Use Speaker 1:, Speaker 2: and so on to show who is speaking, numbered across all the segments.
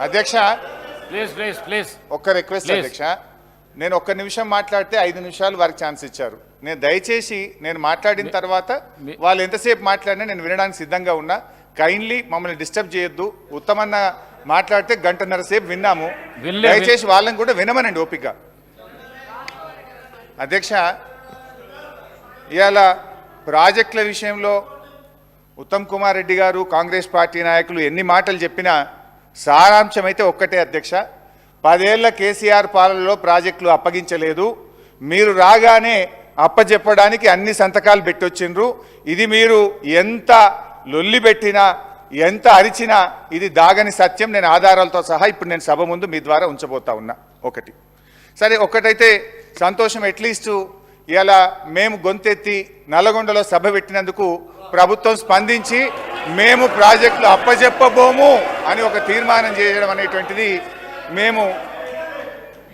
Speaker 1: అధ్యక్ష
Speaker 2: ప్లీజ్
Speaker 1: ఒక్క రిక్వెస్ట్ అధ్యక్ష, నేను ఒక్క నిమిషం మాట్లాడితే 5 నిమిషాలు వారికి ఛాన్స్ ఇచ్చారు. నేను దయచేసి నేను మాట్లాడిన తర్వాత వాళ్ళు ఎంతసేపు మాట్లాడినా నేను వినడానికి సిద్ధంగా ఉన్నా. కైండ్లీ మమ్మల్ని డిస్టర్బ్ చేయొద్దు. ఉత్తమన్న మాట్లాడితే 1.5 గంటల సేపు విన్నాము. దయచేసి వాళ్ళని కూడా వినమనండి ఓపిక. అధ్యక్ష, ఇవాళ ప్రాజెక్టుల విషయంలో ఉత్తమ్ కుమార్ రెడ్డి గారు కాంగ్రెస్ పార్టీ నాయకులు ఎన్ని మాటలు చెప్పినా సారాంశం అయితే ఒక్కటే అధ్యక్ష. 10 ఏళ్ల కేసీఆర్ పాలనలో ప్రాజెక్టులు అప్పగించలేదు. మీరు రాగానే అప్పచెప్పడానికి అన్ని సంతకాలు పెట్టొచ్చిండ్రు. ఇది మీరు ఎంత లొల్లి పెట్టినా ఎంత అరిచినా ఇది దాగని సత్యం. నేను ఆధారాలతో సహా ఇప్పుడు నేను సభ ముందు మీ ద్వారా ఉంచబోతా ఉన్నా. ఒకటి సరే, ఒక్కటైతే సంతోషం. అట్లీస్ట్ ఇలా మేము గొంతెత్తి నల్లగొండలో సభ పెట్టినందుకు ప్రభుత్వం స్పందించి మేము ప్రాజెక్టులు అప్పచెప్పబోము అని ఒక తీర్మానం చేయడం అనేటువంటిది మేము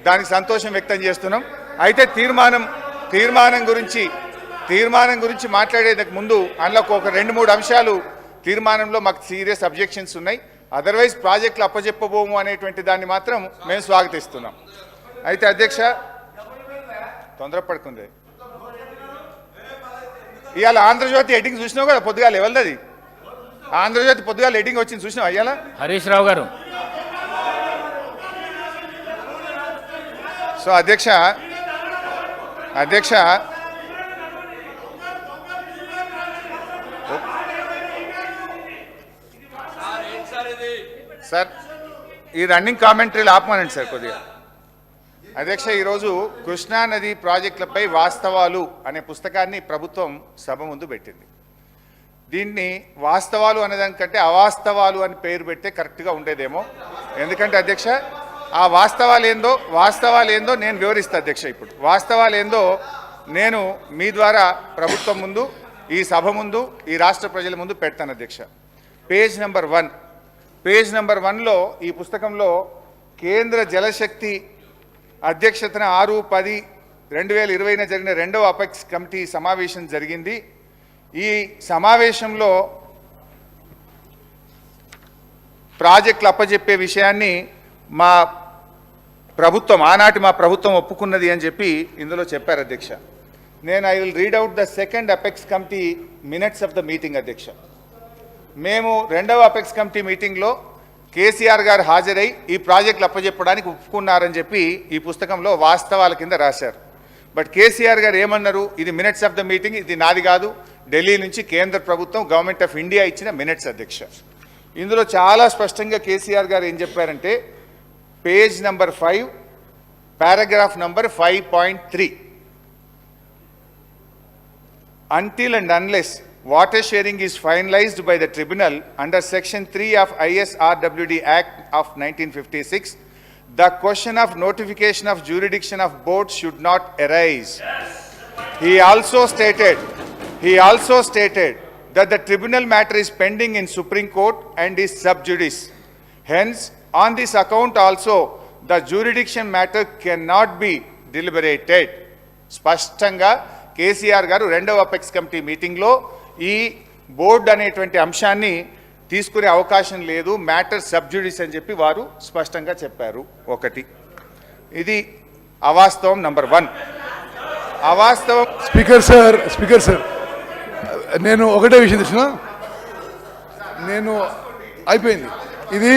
Speaker 1: దానికి సంతోషం వ్యక్తం చేస్తున్నాం. అయితే తీర్మానం గురించి మాట్లాడేందుకు ముందు అందులో ఒక 2-3 అంశాలు తీర్మానంలో మాకు సీరియస్ అబ్జెక్షన్స్ ఉన్నాయి. అదర్వైజ్ ప్రాజెక్టులు అప్పచెప్పబోము అనేటువంటి దాన్ని మాత్రం మేము స్వాగతిస్తున్నాం. అయితే అధ్యక్ష, తొందరపడుకుంది. ఇవాళ ఆంధ్రజ్యోతి ఎడ్డింగ్ చూసినావు కదా పొద్దుగాల, ఎవరిది ఆంధ్రజ్యోతి పొద్దుగాల ఎడ్డింగ్ వచ్చింది చూసినావు? అయ్యాల
Speaker 2: హరీష్ రావు గారు.
Speaker 1: సో అధ్యక్ష సార్ ఈ రన్నింగ్ కామెంటరీలు ఆపమనండి సార్ కొద్దిగా. అధ్యక్ష, ఈరోజు కృష్ణా నది ప్రాజెక్టులపై వాస్తవాలు అనే పుస్తకాన్ని ప్రభుత్వం సభ ముందు పెట్టింది. దీన్ని వాస్తవాలు అనేదానికంటే అవాస్తవాలు అని పేరు పెడితే కరెక్ట్గా ఉండేదేమో. ఎందుకంటే అధ్యక్ష, ఆ వాస్తవాలు ఏందో నేను వివరిస్తా అధ్యక్ష. ఇప్పుడు వాస్తవాలు ఏందో నేను మీ ద్వారా ప్రభుత్వం ముందు, ఈ సభ ముందు, ఈ రాష్ట్ర ప్రజల ముందు పెడతాను అధ్యక్ష. పేజ్ నెంబర్ 1లో ఈ పుస్తకంలో కేంద్ర జలశక్తి అధ్యక్షతన 6-10-2020 జరిగిన 2వ అపెక్స్ కమిటీ సమావేశం జరిగింది. ఈ సమావేశంలో ప్రాజెక్టులు అప్పచెప్పే విషయాన్ని ఆనాటి మా ప్రభుత్వం ఒప్పుకున్నది అని చెప్పి ఇందులో చెప్పారు అధ్యక్ష. I will read out the second apex committee minutes of the meeting అధ్యక్ష. మేము 2వ అపెక్స్ కమిటీ మీటింగ్లో కేసీఆర్ గారు హాజరై ఈ ప్రాజెక్టులు అప్పచెప్పడానికి ఒప్పుకున్నారని చెప్పి ఈ పుస్తకంలో వాస్తవాల కింద రాశారు. బట్ కేసీఆర్ గారు ఏమన్నారు? ఇది మినిట్స్ ఆఫ్ ద మీటింగ్, ఇది నాది కాదు, ఢిల్లీ నుంచి కేంద్ర ప్రభుత్వం గవర్నమెంట్ ఆఫ్ ఇండియా ఇచ్చిన మినిట్స్ అధ్యక్ష. ఇందులో చాలా స్పష్టంగా కేసీఆర్ గారు ఏం చెప్పారంటే, page number 5 paragraph number 5.3, until and unless water sharing is finalized by the tribunal under section 3 of ISRWD Act of 1956, the question of notification of jurisdiction of board should not arise. He also stated that the tribunal matter is pending in Supreme Court and is sub judice. Hence, on this account also, the jurisdiction matter cannot be deliberated. స్పష్టంగా కేసీఆర్ గారు 2వ apex committee మీటింగ్లో ఈ board అనేటువంటి అంశాన్ని తీసుకునే అవకాశం లేదు, మ్యాటర్ సబ్జుడిస్ అని చెప్పి వారు స్పష్టంగా చెప్పారు. ఒకటి ఇది అవాస్తవం. నెంబర్ 1 అవాస్తవం.
Speaker 3: స్పీకర్ సార్ నేను ఒకటే విషయం తెచ్చిన, నేను అయిపోయింది ఇది